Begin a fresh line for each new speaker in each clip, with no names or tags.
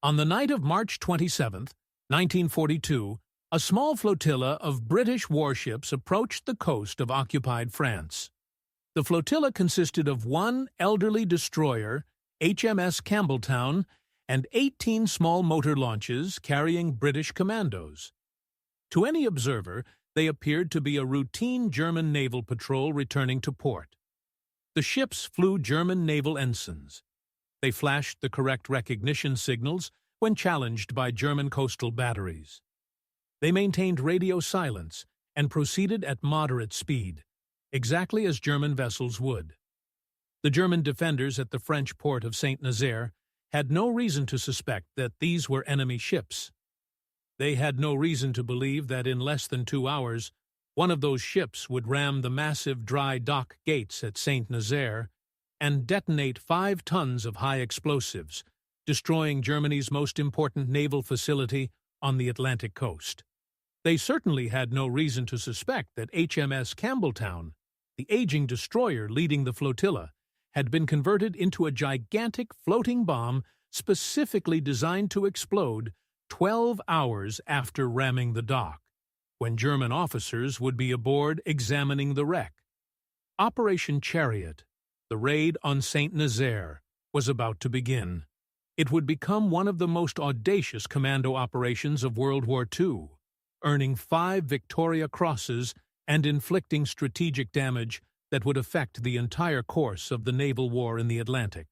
On the night of March 27, 1942, a small flotilla of British warships approached the coast of occupied France. The flotilla consisted of one elderly destroyer, HMS Campbeltown, and 18 small motor launches carrying British Commandos. To any observer, they appeared to be a routine German naval patrol returning to port. The ships flew German naval ensigns. They flashed the correct recognition signals when challenged by German coastal batteries. They maintained radio silence and proceeded at moderate speed, exactly as German vessels would. The German defenders at the French port of St. Nazaire had no reason to suspect that these were enemy ships. They had no reason to believe that in less than 2 hours, one of those ships would ram the massive dry dock gates at St. Nazaire and detonate 5 tons of high explosives, destroying Germany's most important naval facility on the Atlantic coast. They certainly had no reason to suspect that HMS Campbeltown, the aging destroyer leading the flotilla, had been converted into a gigantic floating bomb specifically designed to explode 12 hours after ramming the dock, when German officers would be aboard examining the wreck. Operation Chariot, the raid on St. Nazaire, was about to begin. It would become one of the most audacious commando operations of World War II, earning 5 Victoria Crosses and inflicting strategic damage that would affect the entire course of the naval war in the Atlantic.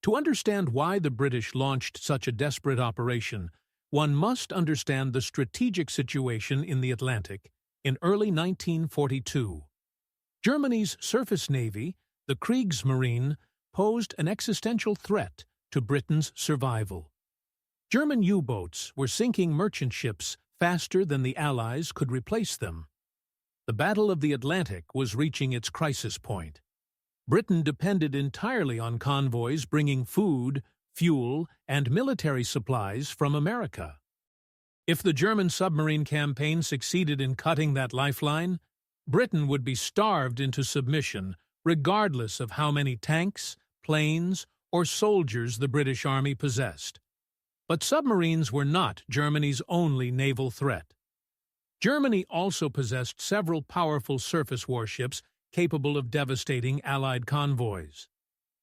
To understand why the British launched such a desperate operation, one must understand the strategic situation in the Atlantic in early 1942. Germany's surface navy, the Kriegsmarine, posed an existential threat to Britain's survival. German U-boats were sinking merchant ships faster than the Allies could replace them. The Battle of the Atlantic was reaching its crisis point. Britain depended entirely on convoys bringing food, fuel, and military supplies from America. If the German submarine campaign succeeded in cutting that lifeline, Britain would be starved into submission regardless of how many tanks, planes, or soldiers the British Army possessed. But submarines were not Germany's only naval threat. Germany also possessed several powerful surface warships capable of devastating Allied convoys.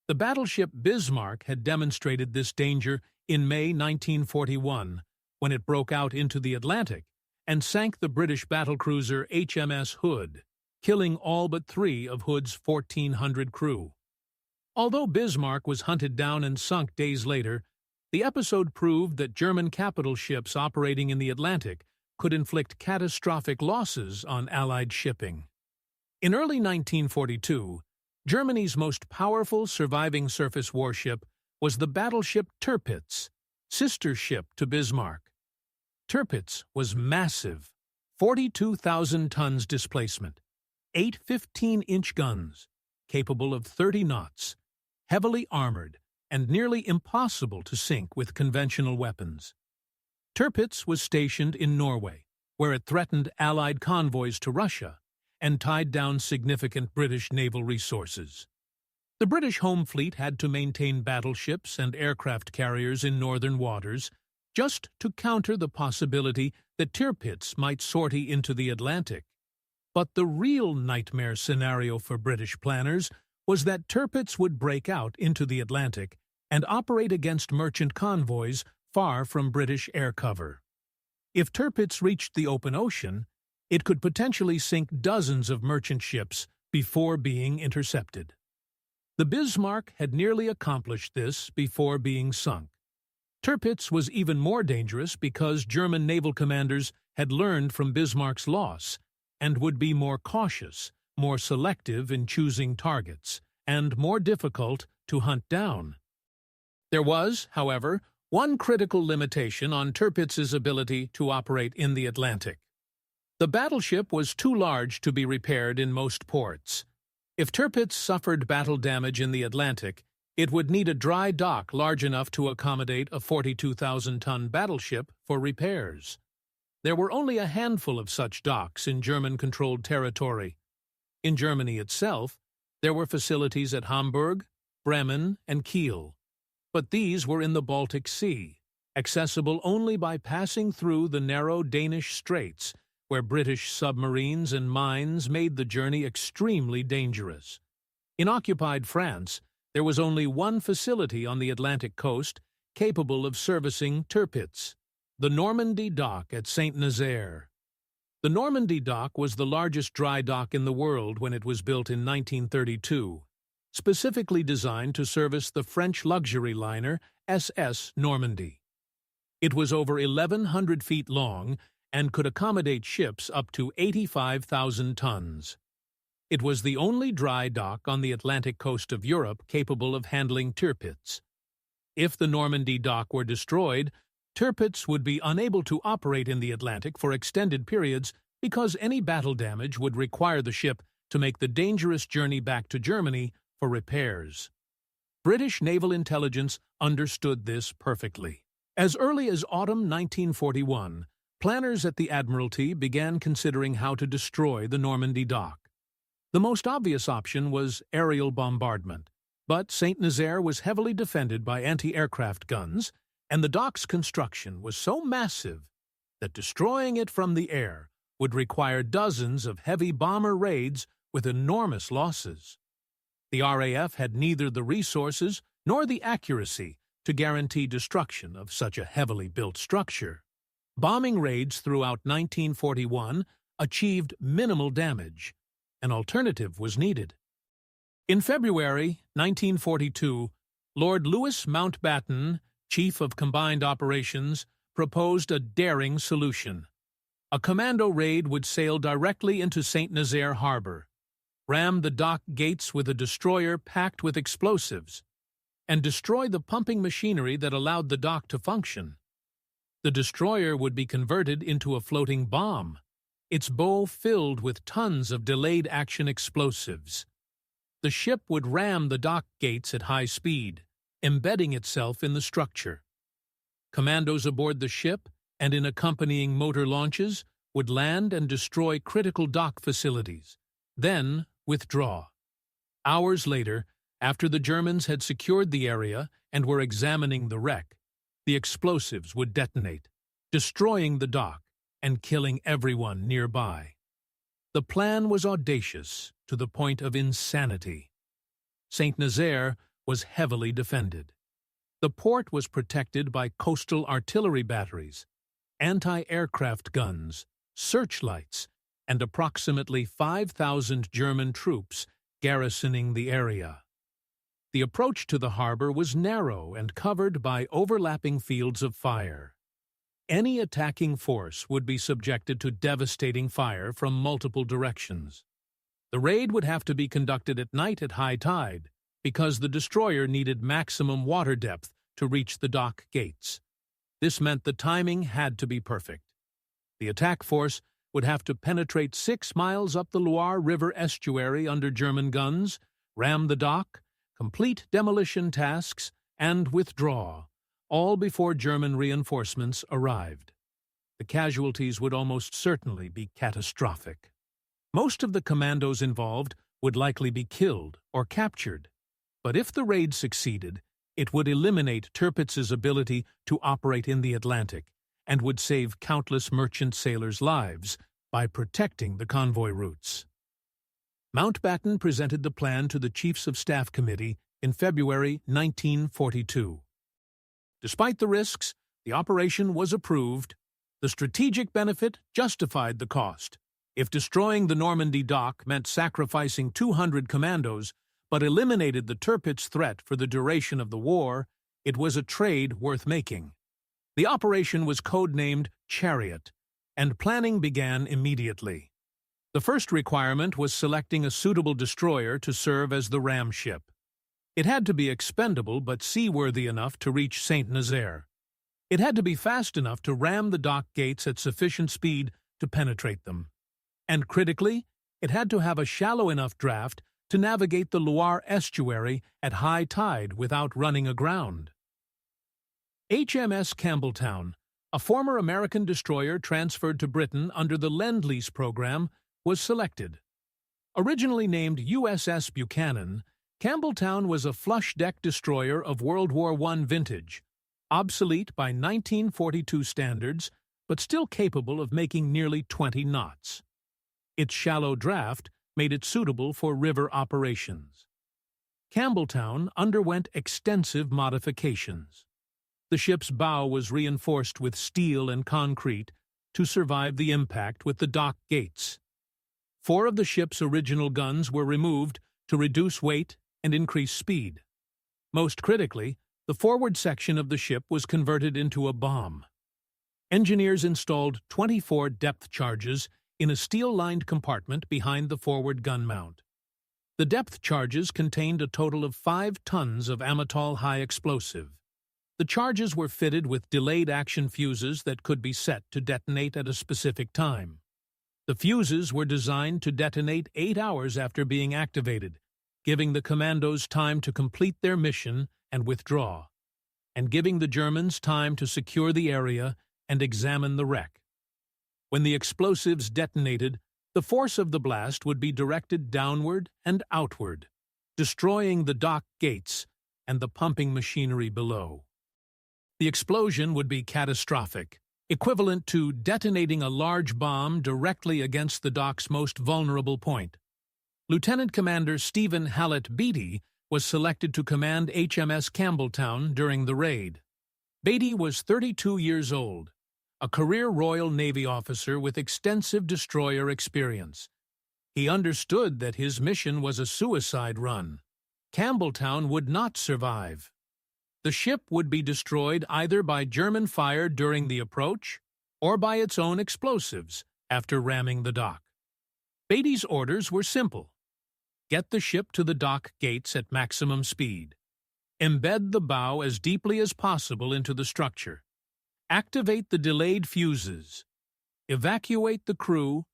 The battleship Bismarck had demonstrated this danger in May 1941 when it broke out into the Atlantic and sank the British battlecruiser HMS Hood, killing all but 3 of Hood's 1,400 crew. Although Bismarck was hunted down and sunk days later, the episode proved that German capital ships operating in the Atlantic could inflict catastrophic losses on Allied shipping. In early 1942, Germany's most powerful surviving surface warship was the battleship Tirpitz, sister ship to Bismarck. Tirpitz was massive, 42,000 tons displacement, 8 15-inch guns, capable of 30 knots, heavily armored, and nearly impossible to sink with conventional weapons. Tirpitz was stationed in Norway, where it threatened Allied convoys to Russia and tied down significant British naval resources. The British Home Fleet had to maintain battleships and aircraft carriers in northern waters just to counter the possibility that Tirpitz might sortie into the Atlantic. But the real nightmare scenario for British planners was that Tirpitz would break out into the Atlantic and operate against merchant convoys far from British air cover. If Tirpitz reached the open ocean, it could potentially sink dozens of merchant ships before being intercepted. The Bismarck had nearly accomplished this before being sunk. Tirpitz was even more dangerous because German naval commanders had learned from Bismarck's loss and would be more cautious, more selective in choosing targets, and more difficult to hunt down. There was, however, one critical limitation on Tirpitz's ability to operate in the Atlantic. The battleship was too large to be repaired in most ports. If Tirpitz suffered battle damage in the Atlantic, it would need a dry dock large enough to accommodate a 42,000-ton battleship for repairs. There were only a handful of such docks in German-controlled territory. In Germany itself, there were facilities at Hamburg, Bremen, and Kiel, but these were in the Baltic Sea, accessible only by passing through the narrow Danish straits, where British submarines and mines made the journey extremely dangerous. In occupied France, there was only one facility on the Atlantic coast capable of servicing Tirpitz, the Normandie Dock at St. Nazaire. The Normandie Dock was the largest dry dock in the world when it was built in 1932, specifically designed to service the French luxury liner SS Normandie. It was over 1,100 feet long and could accommodate ships up to 85,000 tons. It was the only dry dock on the Atlantic coast of Europe capable of handling Tirpitz. If the Normandie Dock were destroyed, Tirpitz would be unable to operate in the Atlantic for extended periods because any battle damage would require the ship to make the dangerous journey back to Germany for repairs. British naval intelligence understood this perfectly. As early as autumn 1941, planners at the Admiralty began considering how to destroy the Normandie Dock. The most obvious option was aerial bombardment, but St. Nazaire was heavily defended by anti-aircraft guns, and the dock's construction was so massive that destroying it from the air would require dozens of heavy bomber raids with enormous losses. The RAF had neither the resources nor the accuracy to guarantee destruction of such a heavily built structure. Bombing raids throughout 1941 achieved minimal damage. An alternative was needed. In February 1942, Lord Louis Mountbatten, Chief of Combined Operations, proposed a daring solution. A commando raid would sail directly into St. Nazaire Harbor, ram the dock gates with a destroyer packed with explosives, and destroy the pumping machinery that allowed the dock to function. The destroyer would be converted into a floating bomb, its bow filled with tons of delayed-action explosives. The ship would ram the dock gates at high speed, embedding itself in the structure. Commandos aboard the ship and in accompanying motor launches would land and destroy critical dock facilities, then withdraw. Hours later, after the Germans had secured the area and were examining the wreck, the explosives would detonate, destroying the dock and killing everyone nearby. The plan was audacious to the point of insanity. St. Nazaire was heavily defended. The port was protected by coastal artillery batteries, anti-aircraft guns, searchlights, and approximately 5,000 German troops garrisoning the area. The approach to the harbor was narrow and covered by overlapping fields of fire. Any attacking force would be subjected to devastating fire from multiple directions. The raid would have to be conducted at night at high tide, because the destroyer needed maximum water depth to reach the dock gates. This meant the timing had to be perfect. The attack force would have to penetrate 6 miles up the Loire River estuary under German guns, ram the dock, complete demolition tasks, and withdraw, all before German reinforcements arrived. The casualties would almost certainly be catastrophic. Most of the commandos involved would likely be killed or captured, but if the raid succeeded, it would eliminate Tirpitz's ability to operate in the Atlantic and would save countless merchant sailors' lives by protecting the convoy routes. Mountbatten presented the plan to the Chiefs of Staff Committee in February 1942. Despite the risks, the operation was approved. The strategic benefit justified the cost. If destroying the Normandie Dock meant sacrificing 200 commandos, but eliminated the Tirpitz threat for the duration of the war, it was a trade worth making. The operation was codenamed Chariot, and planning began immediately. The first requirement was selecting a suitable destroyer to serve as the ram ship. It had to be expendable but seaworthy enough to reach St. Nazaire. It had to be fast enough to ram the dock gates at sufficient speed to penetrate them. And critically, it had to have a shallow enough draft to navigate the Loire estuary at high tide without running aground. HMS Campbeltown, a former American destroyer transferred to Britain under the Lend-Lease program, was selected. Originally named USS Buchanan, Campbeltown was a flush-deck destroyer of World War I vintage, obsolete by 1942 standards, but still capable of making nearly 20 knots. Its shallow draft made it suitable for river operations. Campbeltown underwent extensive modifications. The ship's bow was reinforced with steel and concrete to survive the impact with the dock gates. 4 of the ship's original guns were removed to reduce weight and increase speed. Most critically, the forward section of the ship was converted into a bomb. Engineers installed 24 depth charges in a steel-lined compartment behind the forward gun mount. The depth charges contained a total of 5 tons of Amatol high explosive. The charges were fitted with delayed action fuses that could be set to detonate at a specific time. The fuses were designed to detonate 8 hours after being activated, giving the Commandos time to complete their mission and withdraw, and giving the Germans time to secure the area and examine the wreck. When the explosives detonated, the force of the blast would be directed downward and outward, destroying the dock gates and the pumping machinery below. The explosion would be catastrophic, equivalent to detonating a large bomb directly against the dock's most vulnerable point. Lieutenant Commander Stephen Hallett Beatty was selected to command HMS Campbeltown during the raid. Beatty was 32 years old, a career Royal Navy officer with extensive destroyer experience. He understood that his mission was a suicide run. Campbeltown would not survive. The ship would be destroyed either by German fire during the approach or by its own explosives after ramming the dock. Beatty's orders were simple. Get the ship to the dock gates at maximum speed. Embed the bow as deeply as possible into the structure. Activate the delayed fuses. Evacuate the crew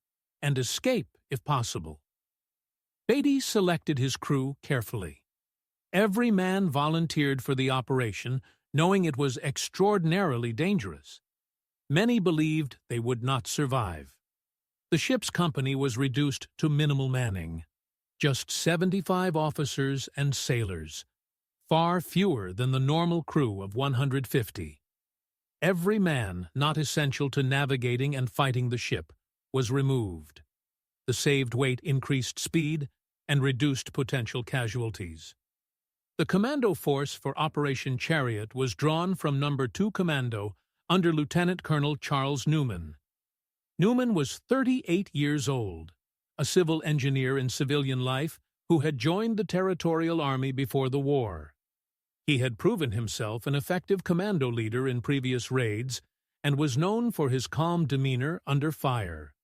and escape if possible. Beatty selected his crew carefully. Every man volunteered for the operation, knowing it was extraordinarily dangerous. Many believed they would not survive. The ship's company was reduced to minimal manning. Just 75 officers and sailors, far fewer than the normal crew of 150. Every man not essential to navigating and fighting the ship was removed. The saved weight increased speed and reduced potential casualties. The commando force for Operation Chariot was drawn from No. 2 Commando under Lieutenant Colonel Charles Newman. Newman was 38 years old, a civil engineer in civilian life who had joined the Territorial Army before the war. He had proven himself an effective commando leader in previous raids and was known for his calm demeanor under fire.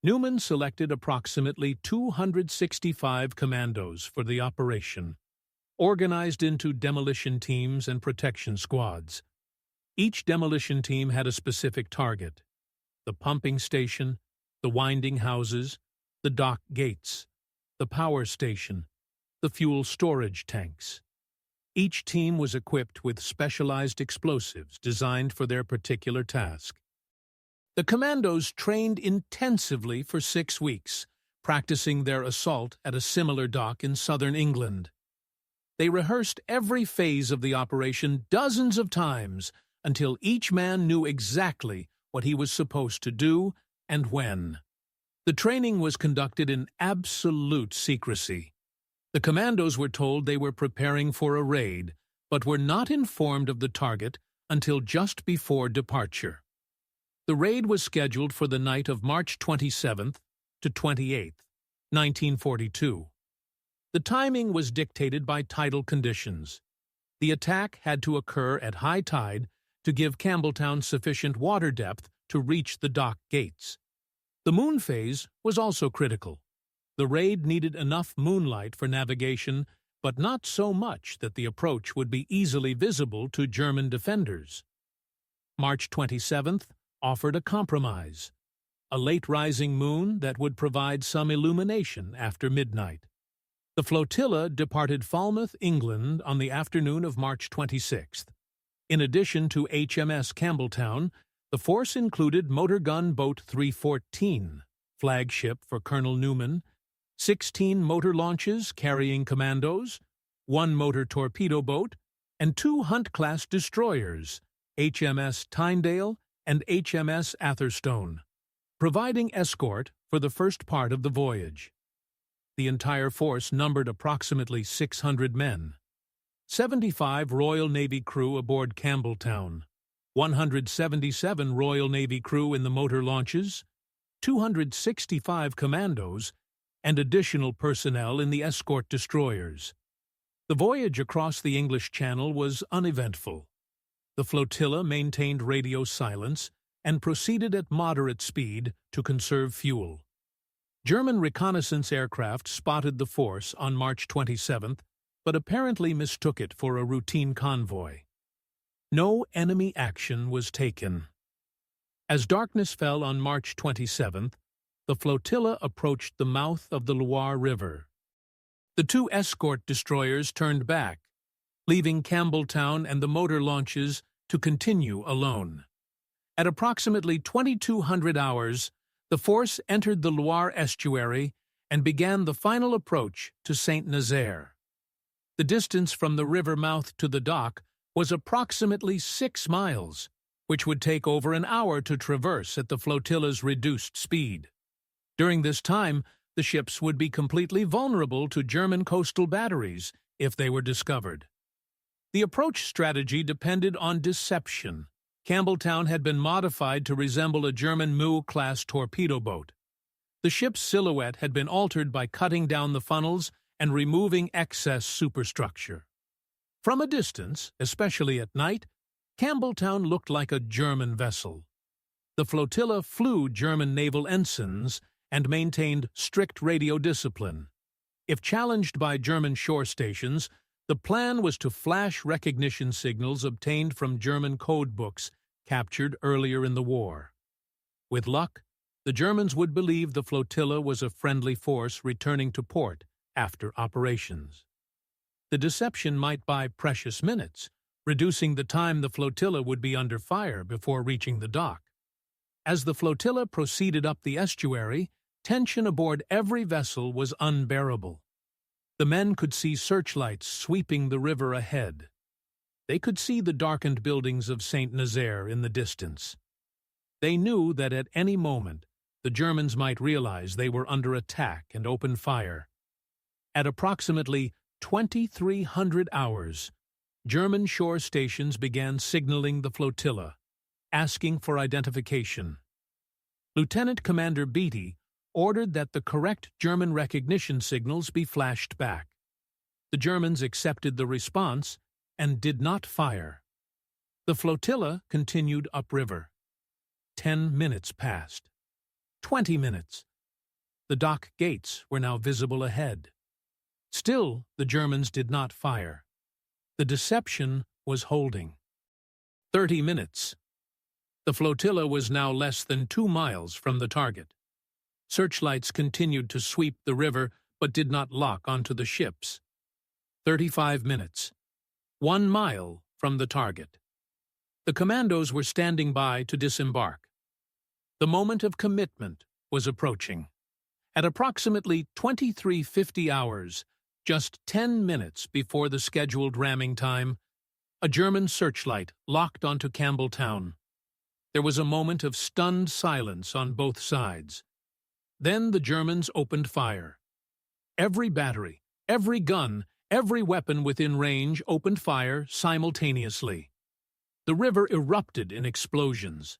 Newman selected approximately 265 commandos for the operation, organized into demolition teams and protection squads. Each demolition team had a specific target: the pumping station, the winding houses, the dock gates, the power station, the fuel storage tanks. Each team was equipped with specialized explosives designed for their particular task. The commandos trained intensively for 6 weeks, practicing their assault at a similar dock in southern England. They rehearsed every phase of the operation dozens of times until each man knew exactly what he was supposed to do and when. The training was conducted in absolute secrecy. The commandos were told they were preparing for a raid, but were not informed of the target until just before departure. The raid was scheduled for the night of March 27th to 28th, 1942. The timing was dictated by tidal conditions. The attack had to occur at high tide to give Campbeltown sufficient water depth to reach the dock gates. The moon phase was also critical. The raid needed enough moonlight for navigation, but not so much that the approach would be easily visible to German defenders. March 27th offered a compromise: a late-rising moon that would provide some illumination after midnight. The flotilla departed Falmouth, England on the afternoon of March 26th. In addition to HMS Campbeltown, the force included motor gun boat 314, flagship for Colonel Newman, 16 motor launches carrying commandos, 1 motor torpedo boat, and 2 Hunt-class destroyers, HMS Tyndale and HMS Atherstone, providing escort for the first part of the voyage. The entire force numbered approximately 600 men. 75 Royal Navy crew aboard Campbeltown, 177 Royal Navy crew in the motor launches, 265 commandos, and additional personnel in the escort destroyers. The voyage across the English Channel was uneventful. The flotilla maintained radio silence and proceeded at moderate speed to conserve fuel. German reconnaissance aircraft spotted the force on March 27th, but apparently mistook it for a routine convoy. No enemy action was taken. As darkness fell on March 27th, the flotilla approached the mouth of the Loire River. The 2 escort destroyers turned back, leaving Campbeltown and the motor launches to continue alone. At approximately 2200 hours, the force entered the Loire estuary and began the final approach to St. Nazaire. The distance from the river mouth to the dock was approximately 6 miles, which would take over an hour to traverse at the flotilla's reduced speed. During this time, the ships would be completely vulnerable to German coastal batteries if they were discovered. The approach strategy depended on deception. Campbeltown had been modified to resemble a German Mu-class torpedo boat. The ship's silhouette had been altered by cutting down the funnels and removing excess superstructure. From a distance, especially at night, Campbeltown looked like a German vessel. The flotilla flew German naval ensigns and maintained strict radio discipline. If challenged by German shore stations, the plan was to flash recognition signals obtained from German code books captured earlier in the war. With luck, the Germans would believe the flotilla was a friendly force returning to port after operations. The deception might buy precious minutes, reducing the time the flotilla would be under fire before reaching the dock. As the flotilla proceeded up the estuary, tension aboard every vessel was unbearable. The men could see searchlights sweeping the river ahead. They could see the darkened buildings of St. Nazaire in the distance. They knew that at any moment the Germans might realize they were under attack and open fire. At approximately 2300 hours, German shore stations began signaling the flotilla, asking for identification. Lieutenant Commander Beatty ordered that the correct German recognition signals be flashed back. The Germans accepted the response and did not fire. The flotilla continued upriver. 10 minutes passed. 20 minutes. The dock gates were now visible ahead. Still, the Germans did not fire. The deception was holding. 30 minutes. The flotilla was now less than 2 miles from the target. Searchlights continued to sweep the river but did not lock onto the ships. 35 minutes. 1 mile from the target. The commandos were standing by to disembark. The moment of commitment was approaching. At approximately 2350 hours, just 10 minutes before the scheduled ramming time, a German searchlight locked onto Campbeltown. There was a moment of stunned silence on both sides. Then the Germans opened fire. Every battery, every gun, every weapon within range opened fire simultaneously. The river erupted in explosions.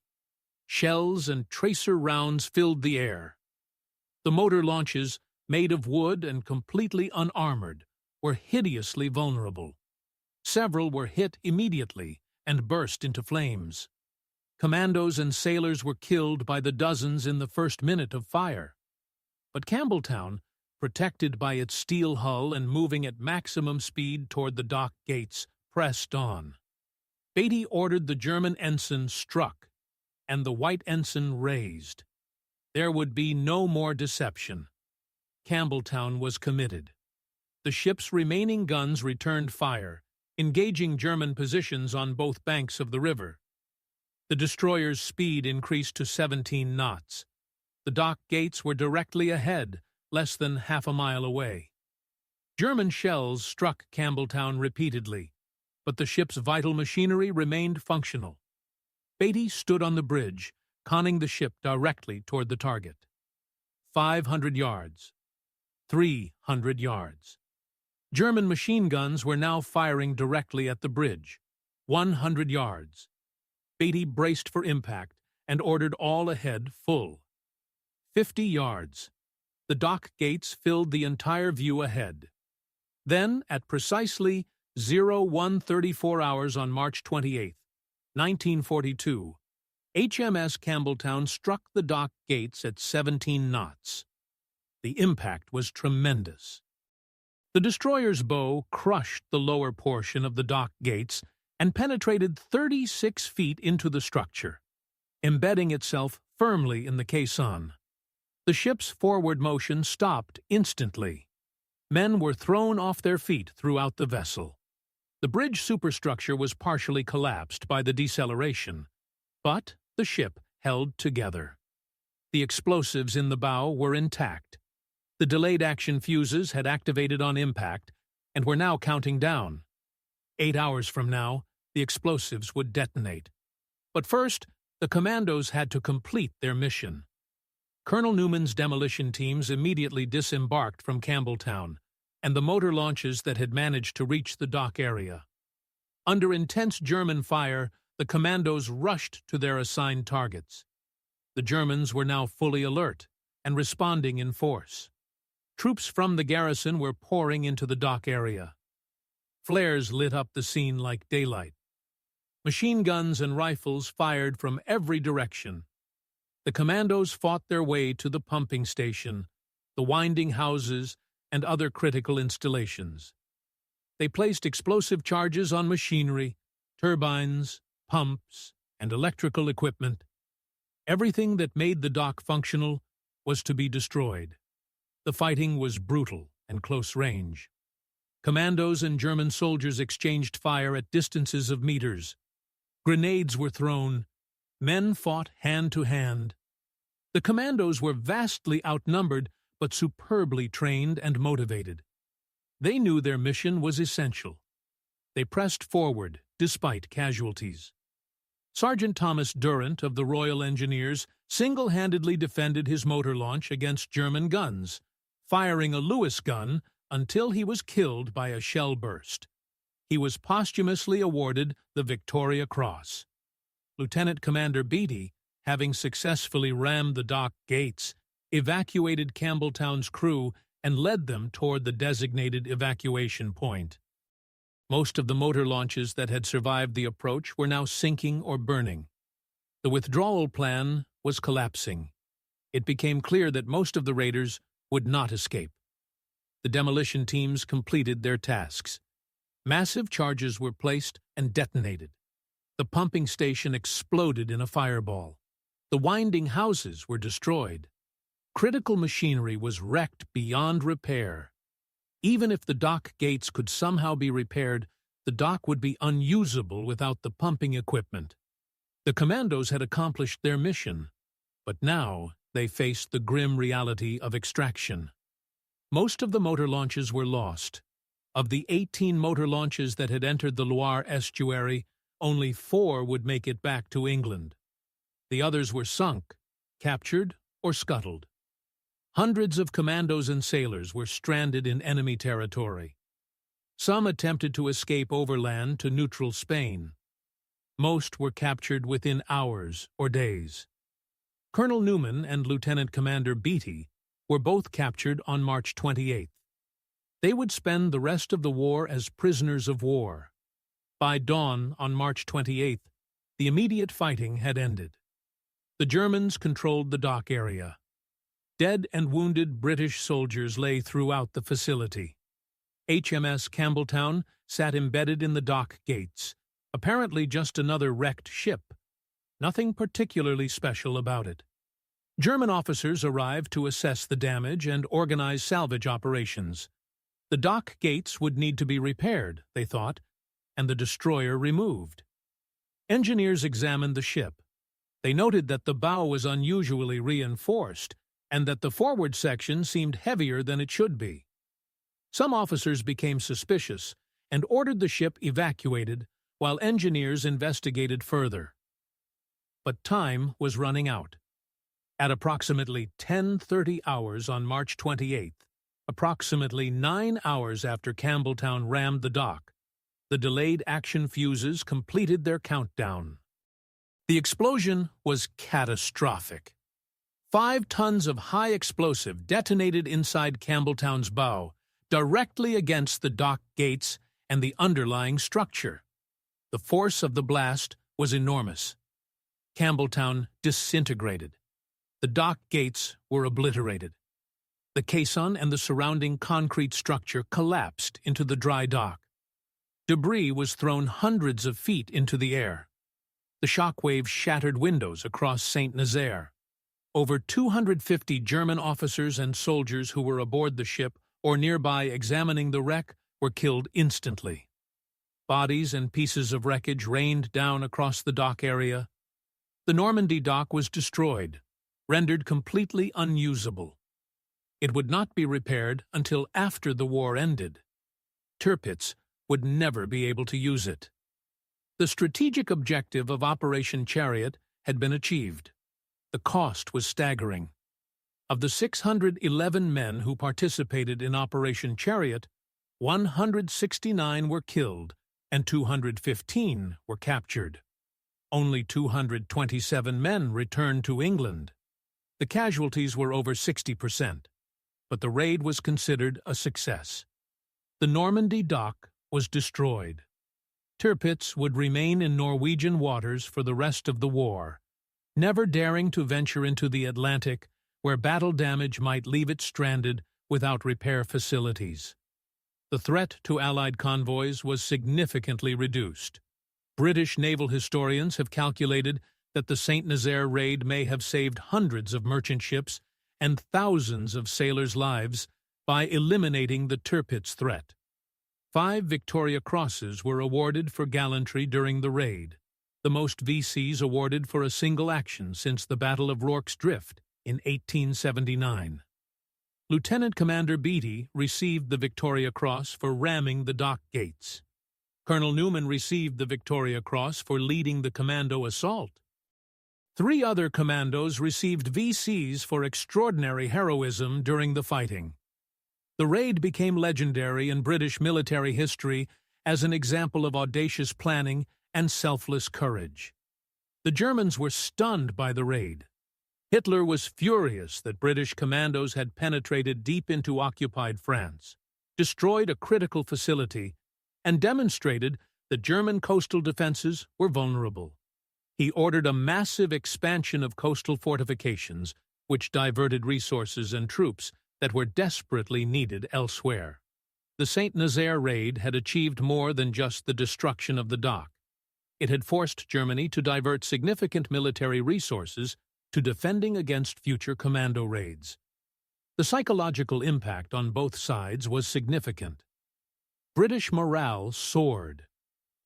Shells and tracer rounds filled the air. The motor launches, made of wood and completely unarmored, were hideously vulnerable. Several were hit immediately and burst into flames. Commandos and sailors were killed by the dozens in the first minute of fire. But Campbeltown, protected by its steel hull and moving at maximum speed toward the dock gates, pressed on. Beatty ordered the German ensign struck, and the white ensign raised. There would be no more deception. Campbeltown was committed. The ship's remaining guns returned fire, engaging German positions on both banks of the river. The destroyer's speed increased to 17 knots. The dock gates were directly ahead, less than half a mile away. German shells struck Campbeltown repeatedly, but the ship's vital machinery remained functional. Beatty stood on the bridge, conning the ship directly toward the target. 500 yards. 300 yards. German machine guns were now firing directly at the bridge. 100 yards. Beatty braced for impact and ordered all ahead full. 50 yards. The dock gates filled the entire view ahead. Then, at precisely 0134 hours on March 28, 1942, HMS Campbeltown struck the dock gates at 17 knots. The impact was tremendous. The destroyer's bow crushed the lower portion of the dock gates and penetrated 36 feet into the structure, embedding itself firmly in the caisson. The ship's forward motion stopped instantly. Men were thrown off their feet throughout the vessel. The bridge superstructure was partially collapsed by the deceleration, but the ship held together. The explosives in the bow were intact. The delayed action fuses had activated on impact and were now counting down. 8 hours from now, the explosives would detonate. But first, the Commandos had to complete their mission. Colonel Newman's demolition teams immediately disembarked from Campbeltown and the motor launches that had managed to reach the dock area. Under intense German fire, the Commandos rushed to their assigned targets. The Germans were now fully alert and responding in force. Troops from the garrison were pouring into the dock area. Flares lit up the scene like daylight. Machine guns and rifles fired from every direction. The Commandos fought their way to the pumping station, the winding houses, and other critical installations. They placed explosive charges on machinery, turbines, pumps, and electrical equipment. Everything that made the dock functional was to be destroyed. The fighting was brutal and close range. Commandos and German soldiers exchanged fire at distances of meters. Grenades were thrown. Men fought hand to hand. The Commandos were vastly outnumbered but superbly trained and motivated. They knew their mission was essential. They pressed forward despite casualties. Sergeant Thomas Durant of the Royal Engineers single-handedly defended his motor launch against German guns, firing a Lewis gun until he was killed by a shell burst. He was posthumously awarded the Victoria Cross. Lieutenant Commander Beatty, having successfully rammed the dock gates, evacuated Campbeltown's crew and led them toward the designated evacuation point. Most of the motor launches that had survived the approach were now sinking or burning. The withdrawal plan was collapsing. It became clear that most of the raiders would not escape. The demolition teams completed their tasks. Massive charges were placed and detonated. The pumping station exploded in a fireball. The winding houses were destroyed. Critical machinery was wrecked beyond repair. Even if the dock gates could somehow be repaired, the dock would be unusable without the pumping equipment. The Commandos had accomplished their mission, but now they faced the grim reality of extraction. Most of the motor launches were lost. Of the 18 motor launches that had entered the Loire estuary, only 4 would make it back to England. The others were sunk, captured, or scuttled. Hundreds of commandos and sailors were stranded in enemy territory. Some attempted to escape overland to neutral Spain. Most were captured within hours or days. Colonel Newman and Lieutenant Commander Beatty were both captured on March 28th. They would spend the rest of the war as prisoners of war. By dawn on March 28th, the immediate fighting had ended. The Germans controlled the dock area. Dead and wounded British soldiers lay throughout the facility. HMS Campbeltown sat embedded in the dock gates, apparently just another wrecked ship. Nothing particularly special about it. German officers arrived to assess the damage and organize salvage operations. The dock gates would need to be repaired, they thought, and the destroyer removed. Engineers examined the ship. They noted that the bow was unusually reinforced and that the forward section seemed heavier than it should be. Some officers became suspicious and ordered the ship evacuated while engineers investigated further. But time was running out. At approximately 10:30 hours on March 28th, approximately 9 hours after Campbeltown rammed the dock, the delayed action fuses completed their countdown. The explosion was catastrophic. 5 tons of high explosive detonated inside Campbeltown's bow, directly against the dock gates and the underlying structure. The force of the blast was enormous. Campbeltown disintegrated. The dock gates were obliterated. The caisson and the surrounding concrete structure collapsed into the dry dock. Debris was thrown hundreds of feet into the air. The shock wave shattered windows across St. Nazaire. Over 250 German officers and soldiers who were aboard the ship or nearby examining the wreck were killed instantly. Bodies and pieces of wreckage rained down across the dock area. The Normandie Dock was destroyed, rendered completely unusable. It would not be repaired until after the war ended. Tirpitz would never be able to use it. The strategic objective of Operation Chariot had been achieved. The cost was staggering. Of the 611 men who participated in Operation Chariot, 169 were killed and 215 were captured. Only 227 men returned to England. The casualties were over 60%, but the raid was considered a success. The Normandie Dock was destroyed. Tirpitz would remain in Norwegian waters for the rest of the war, never daring to venture into the Atlantic, where battle damage might leave it stranded without repair facilities. The threat to Allied convoys was significantly reduced. British naval historians have calculated that the St. Nazaire raid may have saved hundreds of merchant ships and thousands of sailors' lives by eliminating the Tirpitz threat. 5 Victoria Crosses were awarded for gallantry during the raid, the most VCs awarded for a single action since the Battle of Rorke's Drift in 1879. Lieutenant Commander Beatty received the Victoria Cross for ramming the dock gates. Colonel Newman received the Victoria Cross for leading the commando assault. 3 other commandos received VCs for extraordinary heroism during the fighting. The raid became legendary in British military history as an example of audacious planning and selfless courage. The Germans were stunned by the raid. Hitler was furious that British commandos had penetrated deep into occupied France, destroyed a critical facility, and demonstrated that German coastal defenses were vulnerable. He ordered a massive expansion of coastal fortifications, which diverted resources and troops that were desperately needed elsewhere. The St. Nazaire raid had achieved more than just the destruction of the dock. It had forced Germany to divert significant military resources to defending against future commando raids. The psychological impact on both sides was significant. British morale soared.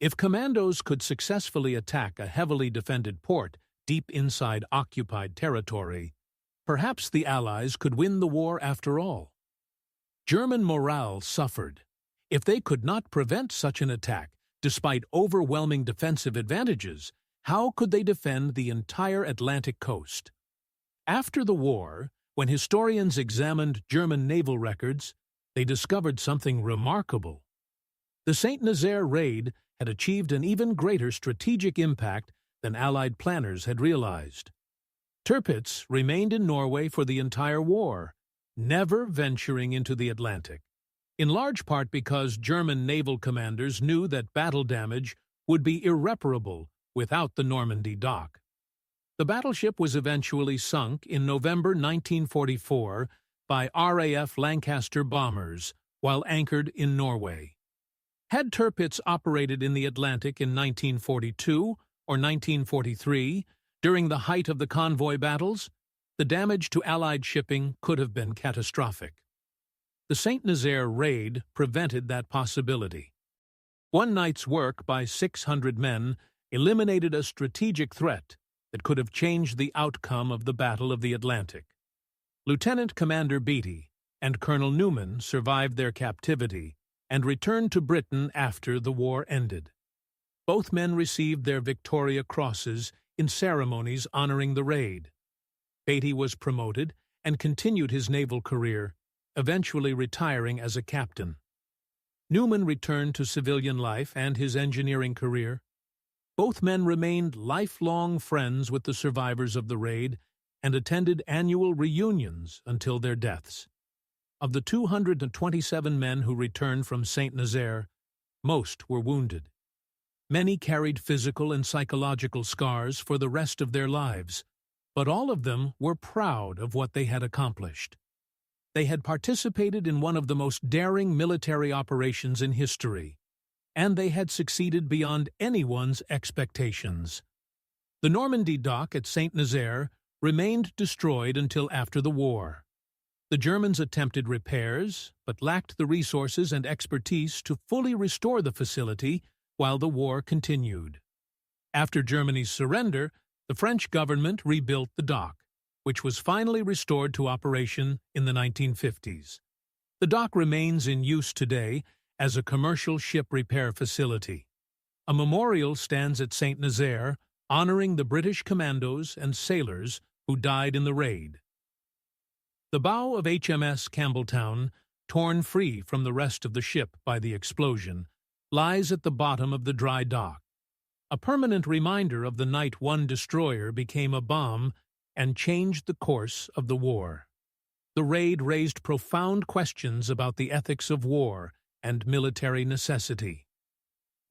If commandos could successfully attack a heavily defended port deep inside occupied territory, perhaps the Allies could win the war after all. German morale suffered. If they could not prevent such an attack, despite overwhelming defensive advantages, how could they defend the entire Atlantic coast? After the war, when historians examined German naval records, they discovered something remarkable. The St. Nazaire raid had achieved an even greater strategic impact than Allied planners had realized. Tirpitz remained in Norway for the entire war, never venturing into the Atlantic, in large part because German naval commanders knew that battle damage would be irreparable without the Normandie Dock. The battleship was eventually sunk in November 1944 by RAF Lancaster bombers while anchored in Norway. Had Tirpitz operated in the Atlantic in 1942 or 1943, during the height of the convoy battles, the damage to Allied shipping could have been catastrophic. The St. Nazaire raid prevented that possibility. One night's work by 600 men eliminated a strategic threat that could have changed the outcome of the Battle of the Atlantic. Lieutenant Commander Beatty and Colonel Newman survived their captivity and returned to Britain after the war ended. Both men received their Victoria Crosses in ceremonies honoring the raid. Beatty was promoted and continued his naval career, eventually retiring as a captain. Newman returned to civilian life and his engineering career. Both men remained lifelong friends with the survivors of the raid and attended annual reunions until their deaths. Of the 227 men who returned from St. Nazaire, most were wounded. Many carried physical and psychological scars for the rest of their lives, but all of them were proud of what they had accomplished. They had participated in one of the most daring military operations in history, and they had succeeded beyond anyone's expectations. The Normandie Dock at St. Nazaire remained destroyed until after the war. The Germans attempted repairs, but lacked the resources and expertise to fully restore the facility while the war continued. After Germany's surrender, the French government rebuilt the dock, which was finally restored to operation in the 1950s. The dock remains in use today as a commercial ship repair facility. A memorial stands at St. Nazaire, honoring the British commandos and sailors who died in the raid. The bow of HMS Campbeltown, torn free from the rest of the ship by the explosion, lies at the bottom of the dry dock, a permanent reminder of the night one destroyer became a bomb and changed the course of the war. The raid raised profound questions about the ethics of war and military necessity.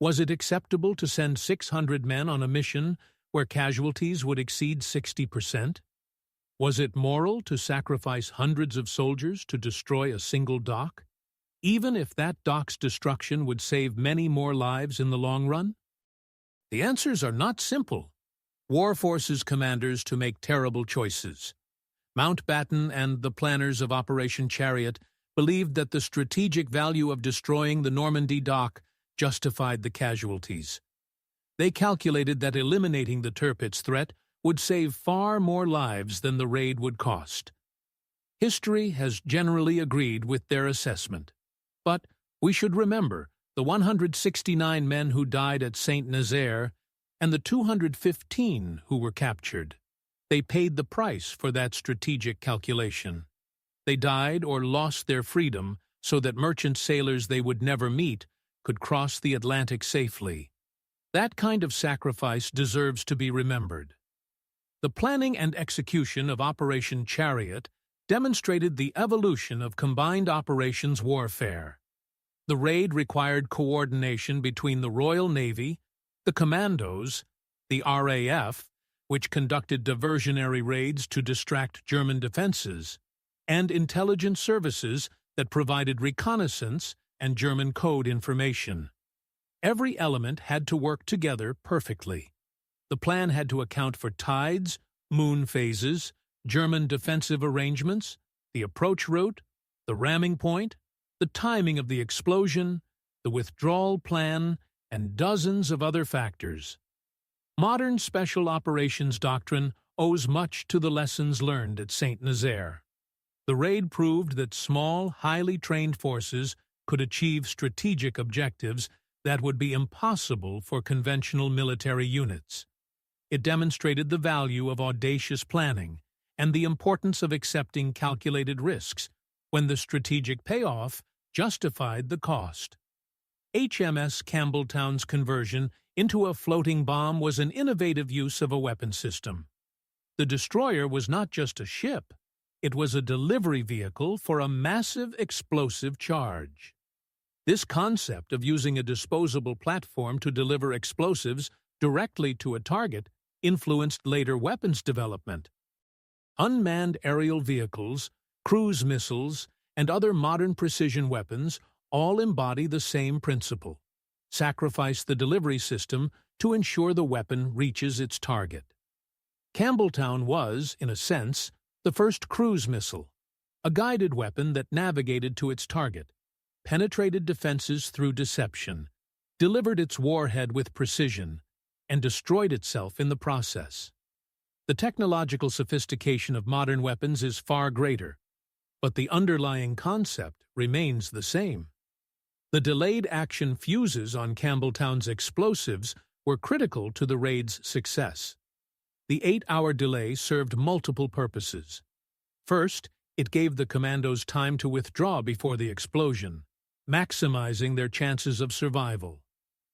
Was it acceptable to send 600 men on a mission where casualties would exceed 60%? Was it moral to sacrifice hundreds of soldiers to destroy a single dock, even if that dock's destruction would save many more lives in the long run? The answers are not simple. War forces commanders to make terrible choices. Mountbatten and the planners of Operation Chariot believed that the strategic value of destroying the Normandie Dock justified the casualties. They calculated that eliminating the Tirpitz threat would save far more lives than the raid would cost. History has generally agreed with their assessment. But we should remember the 169 men who died at St. Nazaire and the 215 who were captured. They paid the price for that strategic calculation. They died or lost their freedom so that merchant sailors they would never meet could cross the Atlantic safely. That kind of sacrifice deserves to be remembered. The planning and execution of Operation Chariot demonstrated the evolution of combined operations warfare. The raid required coordination between the Royal Navy, the Commandos, the RAF, which conducted diversionary raids to distract German defenses, and intelligence services that provided reconnaissance and German code information. Every element had to work together perfectly. The plan had to account for tides, moon phases, German defensive arrangements, the approach route, the ramming point, the timing of the explosion, the withdrawal plan, and dozens of other factors. Modern special operations doctrine owes much to the lessons learned at St. Nazaire. The raid proved that small, highly trained forces could achieve strategic objectives that would be impossible for conventional military units. It demonstrated the value of audacious planning and the importance of accepting calculated risks when the strategic payoff justified the cost. HMS Campbeltown's conversion into a floating bomb was an innovative use of a weapon system. The destroyer was not just a ship, it was a delivery vehicle for a massive explosive charge. This concept of using a disposable platform to deliver explosives directly to a target influenced later weapons development. Unmanned aerial vehicles, cruise missiles, and other modern precision weapons all embody the same principle: sacrifice the delivery system to ensure the weapon reaches its target. Campbeltown was, in a sense, the first cruise missile, a guided weapon that navigated to its target, penetrated defenses through deception, delivered its warhead with precision, and destroyed itself in the process. The technological sophistication of modern weapons is far greater, but the underlying concept remains the same. The delayed action fuses on Campbeltown's explosives were critical to the raid's success. The 8-hour delay served multiple purposes. First, it gave the Commandos time to withdraw before the explosion, maximizing their chances of survival.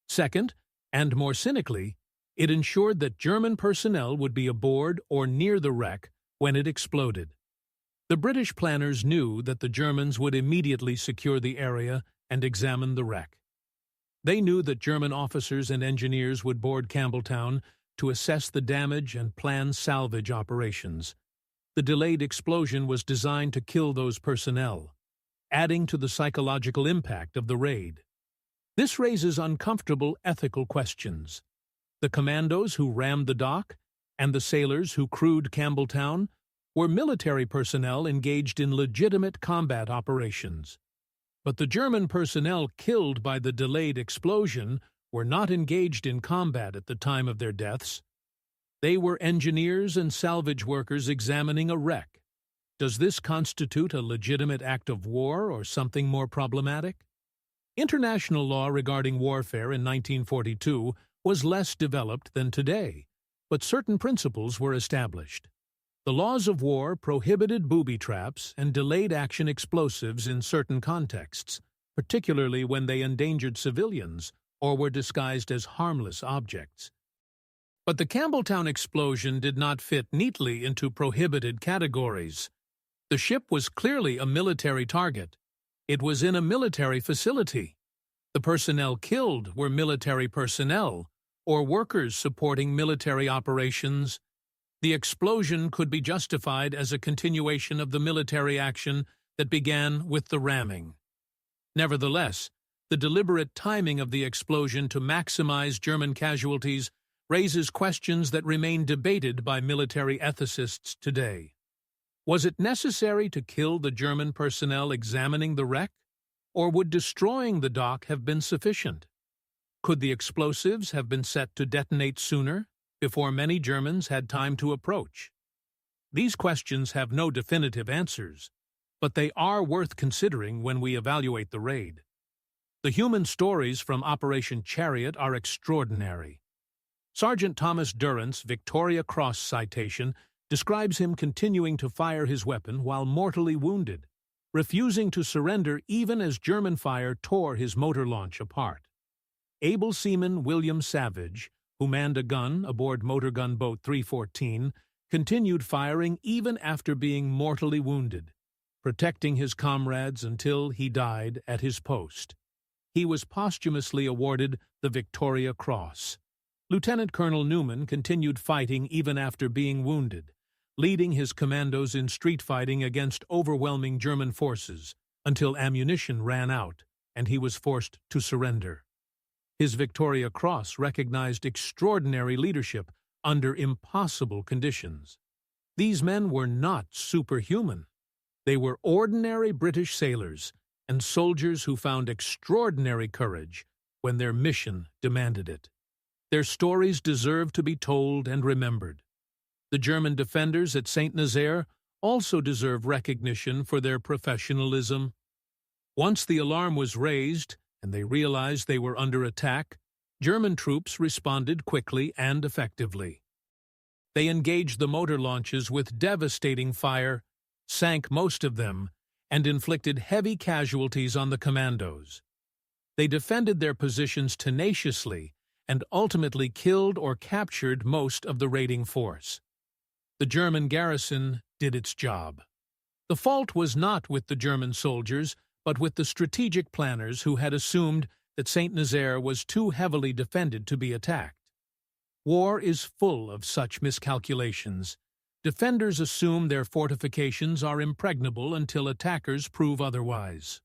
Second, and more cynically, it ensured that German personnel would be aboard or near the wreck when it exploded. The British planners knew that the Germans would immediately secure the area and examine the wreck. They knew that German officers and engineers would board Campbeltown to assess the damage and plan salvage operations. The delayed explosion was designed to kill those personnel, adding to the psychological impact of the raid. This raises uncomfortable ethical questions. The Commandos who rammed the dock and the sailors who crewed Campbeltown were military personnel engaged in legitimate combat operations. But the German personnel killed by the delayed explosion were not engaged in combat at the time of their deaths. They were engineers and salvage workers examining a wreck. Does this constitute a legitimate act of war or something more problematic? International law regarding warfare in 1942 was less developed than today, but certain principles were established. The laws of war prohibited booby traps and delayed action explosives in certain contexts, particularly when they endangered civilians or were disguised as harmless objects. But the Campbeltown explosion did not fit neatly into prohibited categories. The ship was clearly a military target. It was in a military facility. The personnel killed were military personnel or workers supporting military operations. The explosion could be justified as a continuation of the military action that began with the ramming. Nevertheless, the deliberate timing of the explosion to maximize German casualties raises questions that remain debated by military ethicists today. Was it necessary to kill the German personnel examining the wreck, or would destroying the dock have been sufficient? Could the explosives have been set to detonate sooner, before many Germans had time to approach? These questions have no definitive answers, but they are worth considering when we evaluate the raid. The human stories from Operation Chariot are extraordinary. Sergeant Thomas Durrant's Victoria Cross citation describes him continuing to fire his weapon while mortally wounded, refusing to surrender even as German fire tore his motor launch apart. Able seaman William Savage, who manned a gun aboard motor gun boat 314, continued firing even after being mortally wounded, protecting his comrades until he died at his post. He was posthumously awarded the Victoria Cross. Lieutenant Colonel Newman continued fighting even after being wounded, leading his commandos in street fighting against overwhelming German forces until ammunition ran out and he was forced to surrender. His Victoria Cross recognized extraordinary leadership under impossible conditions. These men were not superhuman. They were ordinary British sailors and soldiers who found extraordinary courage when their mission demanded it. Their stories deserve to be told and remembered. The German defenders at St. Nazaire also deserve recognition for their professionalism. Once the alarm was raised and they realized they were under attack, German troops responded quickly and effectively. They engaged the motor launches with devastating fire, sank most of them, and inflicted heavy casualties on the Commandos. They defended their positions tenaciously and ultimately killed or captured most of the raiding force. The German garrison did its job. The fault was not with the German soldiers, but with the strategic planners who had assumed that St. Nazaire was too heavily defended to be attacked. War is full of such miscalculations. Defenders assume their fortifications are impregnable until attackers prove otherwise.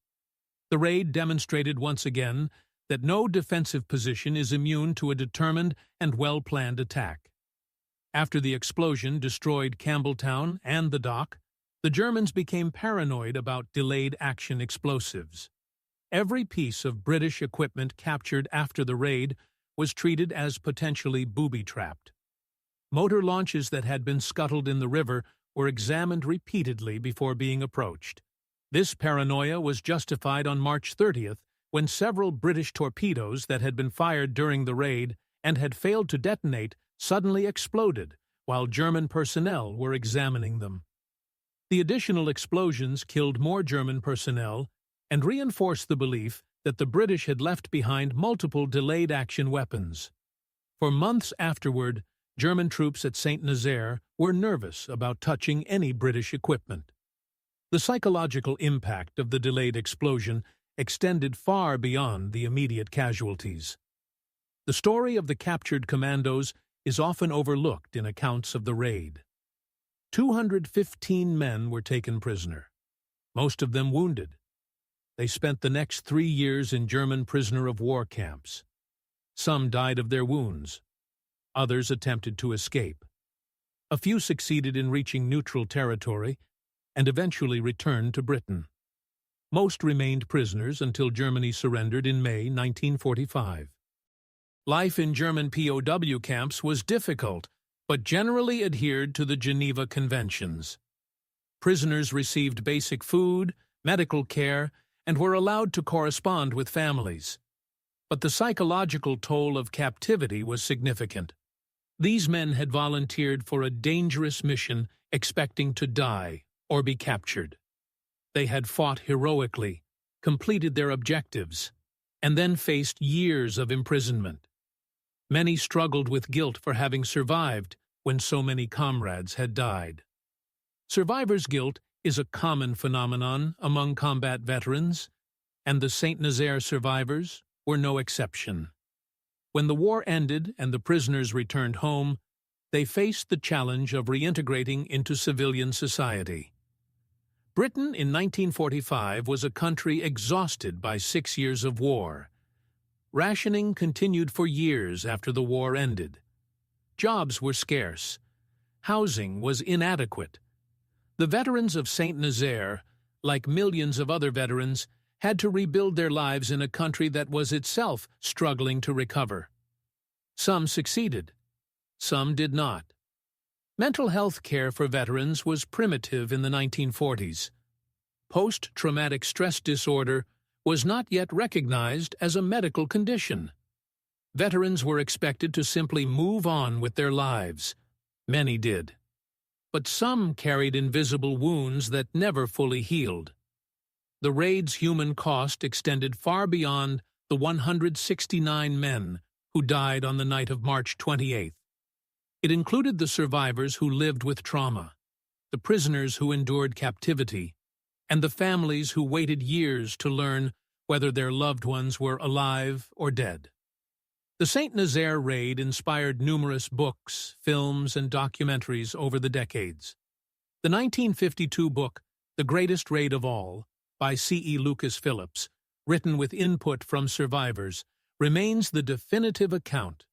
The raid demonstrated once again that no defensive position is immune to a determined and well-planned attack. After the explosion destroyed Campbeltown and the dock, the Germans became paranoid about delayed action explosives. Every piece of British equipment captured after the raid was treated as potentially booby-trapped. Motor launches that had been scuttled in the river were examined repeatedly before being approached. This paranoia was justified on March 30th when several British torpedoes that had been fired during the raid and had failed to detonate suddenly exploded while German personnel were examining them. The additional explosions killed more German personnel and reinforced the belief that the British had left behind multiple delayed action weapons. For months afterward, German troops at St. Nazaire were nervous about touching any British equipment. The psychological impact of the delayed explosion extended far beyond the immediate casualties. The story of the captured Commandos is often overlooked in accounts of the raid. 215 men were taken prisoner, most of them wounded. They spent the next 3 years in German prisoner-of-war camps. Some died of their wounds. Others attempted to escape. A few succeeded in reaching neutral territory and eventually returned to Britain. Most remained prisoners until Germany surrendered in May 1945. Life in German POW camps was difficult, but generally adhered to the Geneva Conventions. Prisoners received basic food, medical care, and were allowed to correspond with families. But the psychological toll of captivity was significant. These men had volunteered for a dangerous mission, expecting to die or be captured. They had fought heroically, completed their objectives, and then faced years of imprisonment. Many struggled with guilt for having survived when so many comrades had died. Survivor's guilt is a common phenomenon among combat veterans, and the St. Nazaire survivors were no exception. When the war ended and the prisoners returned home, they faced the challenge of reintegrating into civilian society. Britain in 1945 was a country exhausted by 6 years of war. Rationing continued for years after the war ended. Jobs were scarce. Housing was inadequate. The veterans of St. Nazaire, like millions of other veterans, had to rebuild their lives in a country that was itself struggling to recover. Some succeeded. Some did not. Mental health care for veterans was primitive in the 1940s. Post-traumatic stress disorder was not yet recognized as a medical condition. Veterans were expected to simply move on with their lives. Many did. But some carried invisible wounds that never fully healed. The raid's human cost extended far beyond the 169 men who died on the night of March 28th. It included the survivors who lived with trauma, the prisoners who endured captivity, and the families who waited years to learn whether their loved ones were alive or dead. The St. Nazaire raid inspired numerous books, films, and documentaries over the decades. The 1952 book, The Greatest Raid of All, by C.E. Lucas Phillips, written with input from survivors, remains the definitive account.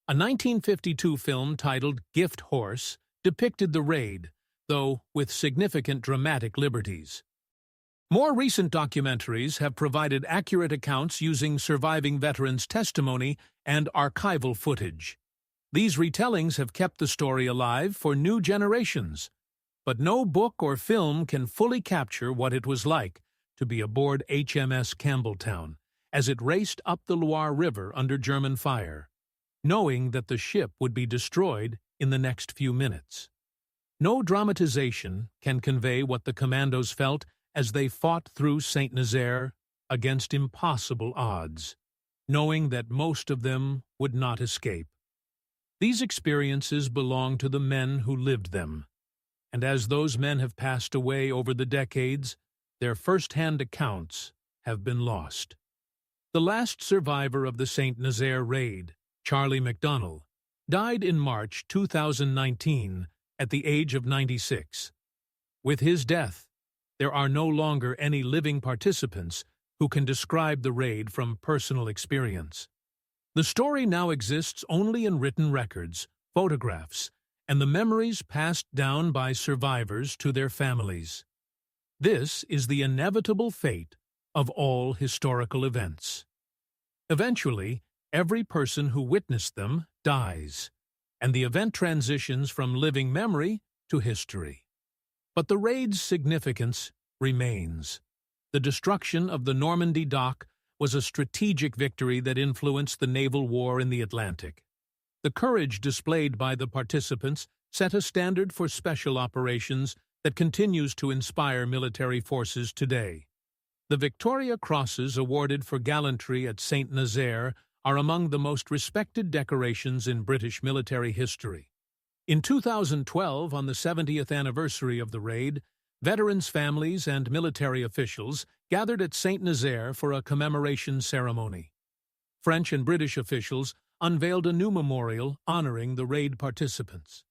A 1952 film titled Gift Horse depicted the raid, though with significant dramatic liberties. More recent documentaries have provided accurate accounts using surviving veterans' testimony and archival footage. These retellings have kept the story alive for new generations, but no book or film can fully capture what it was like to be aboard HMS Campbeltown as it raced up the Loire River under German fire, knowing that the ship would be destroyed in the next few minutes. No dramatization can convey what the Commandos felt as they fought through St. Nazaire against impossible odds, knowing that most of them would not escape. These experiences belong to the men who lived them, and as those men have passed away over the decades, their first-hand accounts have been lost. The last survivor of the St. Nazaire raid, Charlie McDonnell, died in March 2019 at the age of 96. With his death, there are no longer any living participants who can describe the raid from personal experience. The story now exists only in written records, photographs, and the memories passed down by survivors to their families. This is the inevitable fate of all historical events. Eventually, every person who witnessed them dies, and the event transitions from living memory to history. But the raid's significance remains. The destruction of the Normandie Dock was a strategic victory that influenced the naval war in the Atlantic. The courage displayed by the participants set a standard for special operations that continues to inspire military forces today. The Victoria Crosses awarded for gallantry at St. Nazaire are among the most respected decorations in British military history. In 2012, on the 70th anniversary of the raid, veterans' families and military officials gathered at St. Nazaire for a commemoration ceremony. French and British officials unveiled a new memorial honoring the raid participants.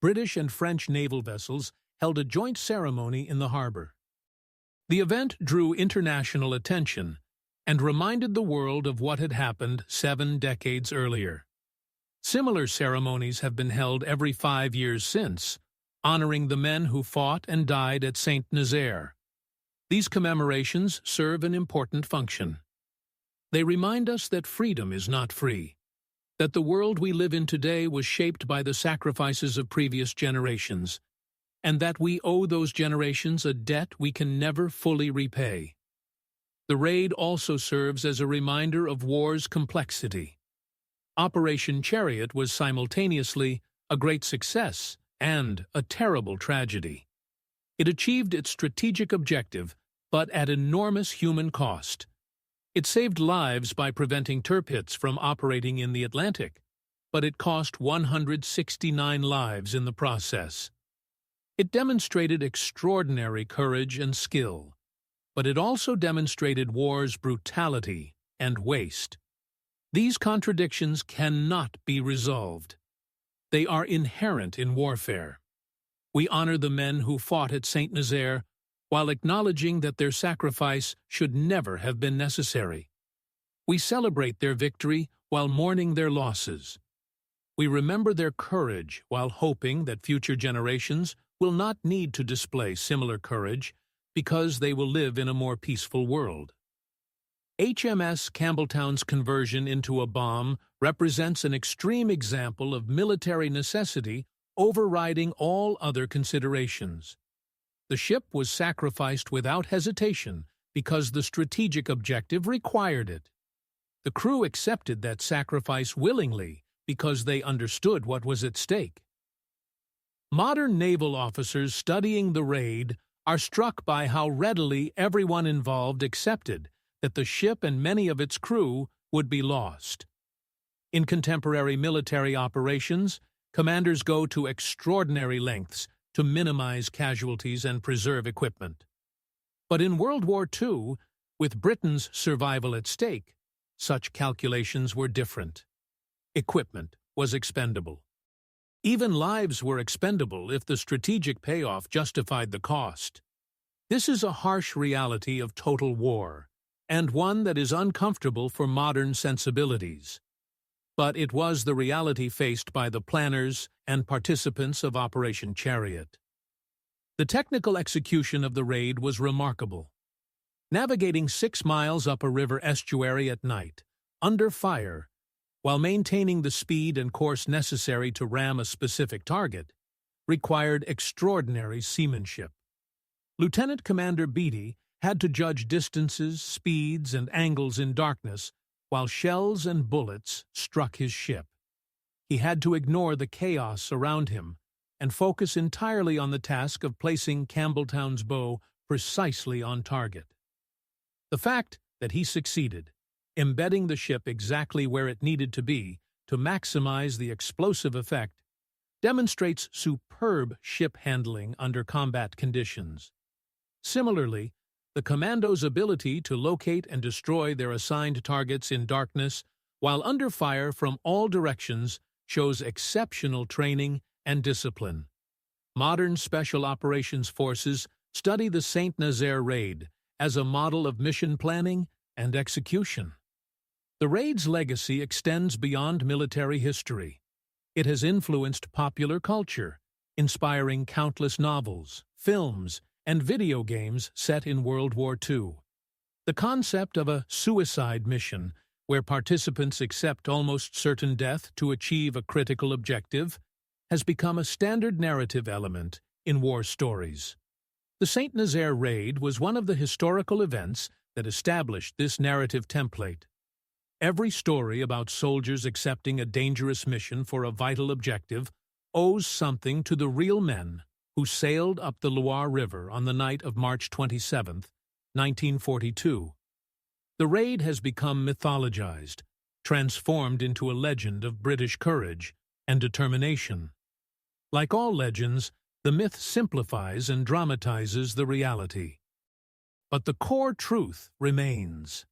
British and French naval vessels held a joint ceremony in the harbor. The event drew international attention and reminded the world of what had happened 7 decades earlier. Similar ceremonies have been held every 5 years since, honoring the men who fought and died at St. Nazaire. These commemorations serve an important function. They remind us that freedom is not free, that the world we live in today was shaped by the sacrifices of previous generations, and that we owe those generations a debt we can never fully repay. The raid also serves as a reminder of war's complexity. Operation Chariot was simultaneously a great success and a terrible tragedy. It achieved its strategic objective, but at enormous human cost. It saved lives by preventing Tirpitz from operating in the Atlantic, but it cost 169 lives in the process. It demonstrated extraordinary courage and skill, but it also demonstrated war's brutality and waste. These contradictions cannot be resolved. They are inherent in warfare. We honor the men who fought at St. Nazaire while acknowledging that their sacrifice should never have been necessary. We celebrate their victory while mourning their losses. We remember their courage while hoping that future generations will not need to display similar courage because they will live in a more peaceful world. HMS Campbeltown's conversion into a bomb represents an extreme example of military necessity overriding all other considerations. The ship was sacrificed without hesitation because the strategic objective required it. The crew accepted that sacrifice willingly because they understood what was at stake. Modern naval officers studying the raid are struck by how readily everyone involved accepted that the ship and many of its crew would be lost. In contemporary military operations, commanders go to extraordinary lengths to minimize casualties and preserve equipment. But in World War II, with Britain's survival at stake, such calculations were different. Equipment was expendable. Even lives were expendable if the strategic payoff justified the cost. This is a harsh reality of total war, and one that is uncomfortable for modern sensibilities. But it was the reality faced by the planners and participants of Operation Chariot. The technical execution of the raid was remarkable. Navigating 6 miles up a river estuary at night, under fire, while maintaining the speed and course necessary to ram a specific target, required extraordinary seamanship. Lieutenant Commander Beatty had to judge distances, speeds, and angles in darkness while shells and bullets struck his ship. He had to ignore the chaos around him and focus entirely on the task of placing Campbeltown's bow precisely on target. The fact that he succeeded, embedding the ship exactly where it needed to be to maximize the explosive effect, demonstrates superb ship handling under combat conditions. Similarly, the Commandos' ability to locate and destroy their assigned targets in darkness while under fire from all directions shows exceptional training and discipline. Modern Special Operations Forces study the St. Nazaire raid as a model of mission planning and execution. The raid's legacy extends beyond military history. It has influenced popular culture, inspiring countless novels, films, and video games set in World War II. The concept of a suicide mission, where participants accept almost certain death to achieve a critical objective, has become a standard narrative element in war stories. The St. Nazaire raid was one of the historical events that established this narrative template. Every story about soldiers accepting a dangerous mission for a vital objective owes something to the real men who sailed up the Loire River on the night of March 27, 1942. The raid has become mythologized, transformed into a legend of British courage and determination. Like all legends, the myth simplifies and dramatizes the reality. But the core truth remains.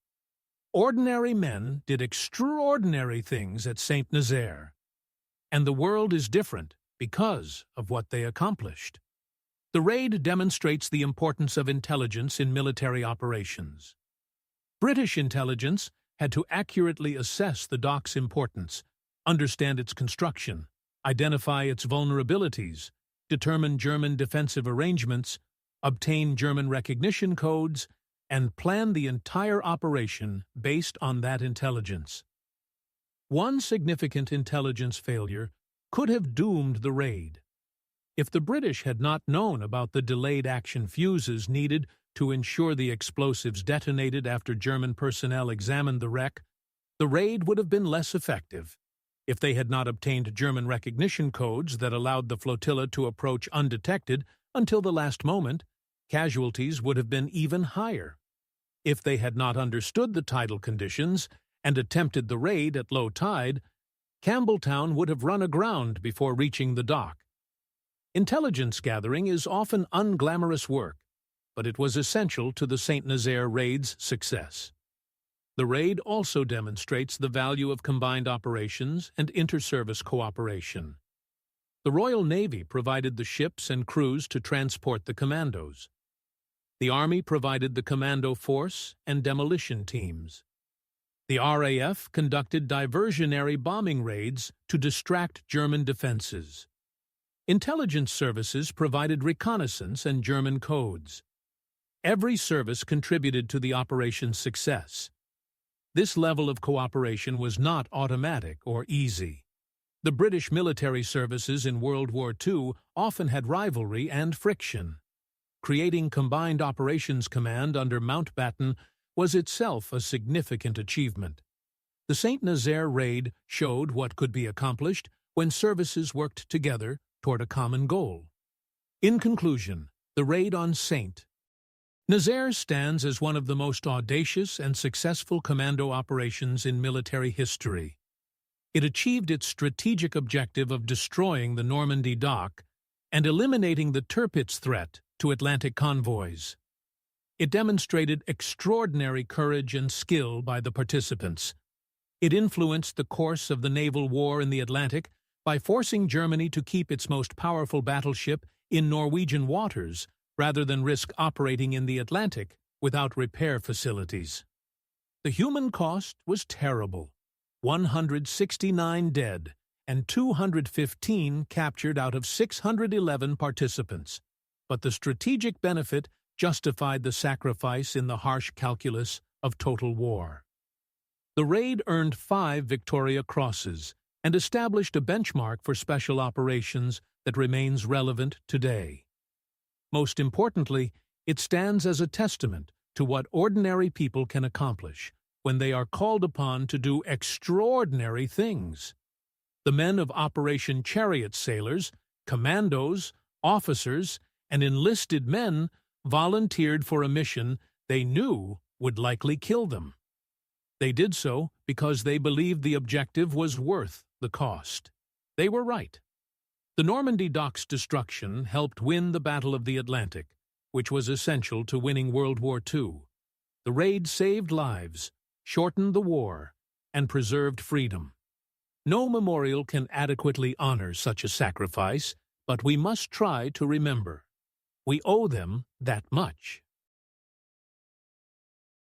Ordinary men did extraordinary things at St. Nazaire, and the world is different because of what they accomplished. The raid demonstrates the importance of intelligence in military operations. British intelligence had to accurately assess the dock's importance, understand its construction, identify its vulnerabilities, determine German defensive arrangements, obtain German recognition codes, and plan the entire operation based on that intelligence. One significant intelligence failure could have doomed the raid. If the British had not known about the delayed action fuses needed to ensure the explosives detonated after German personnel examined the wreck, the raid would have been less effective. If they had not obtained German recognition codes that allowed the flotilla to approach undetected until the last moment, casualties would have been even higher. If they had not understood the tidal conditions and attempted the raid at low tide, Campbeltown would have run aground before reaching the dock. Intelligence gathering is often unglamorous work, but it was essential to the St. Nazaire raid's success. The raid also demonstrates the value of combined operations and inter-service cooperation. The Royal Navy provided the ships and crews to transport the Commandos. The Army provided the commando force and demolition teams. The RAF conducted diversionary bombing raids to distract German defenses. Intelligence services provided reconnaissance and German codes. Every service contributed to the operation's success. This level of cooperation was not automatic or easy. The British military services in World War II often had rivalry and friction. Creating Combined Operations Command under Mountbatten was itself a significant achievement. The St. Nazaire raid showed what could be accomplished when services worked together toward a common goal. In conclusion, the raid on St. Nazaire stands as one of the most audacious and successful commando operations in military history. It achieved its strategic objective of destroying the Normandie Dock and eliminating the Tirpitz threat to Atlantic convoys. It demonstrated extraordinary courage and skill by the participants. It influenced the course of the naval war in the Atlantic by forcing Germany to keep its most powerful battleship in Norwegian waters rather than risk operating in the Atlantic without repair facilities. The human cost was terrible: 169 dead and 215 captured out of 611 participants. But the strategic benefit justified the sacrifice in the harsh calculus of total war. The raid earned 5 Victoria Crosses and established a benchmark for special operations that remains relevant today. Most importantly, it stands as a testament to what ordinary people can accomplish when they are called upon to do extraordinary things. The men of Operation Chariot sailors, commandos, officers, and enlisted men volunteered for a mission they knew would likely kill them. They did so because they believed the objective was worth the cost. They were right. The Normandie Dock's destruction helped win the Battle of the Atlantic, which was essential to winning World War II. The raid saved lives, shortened the war, and preserved freedom. No memorial can adequately honor such a sacrifice, but we must try to remember. We owe them that much.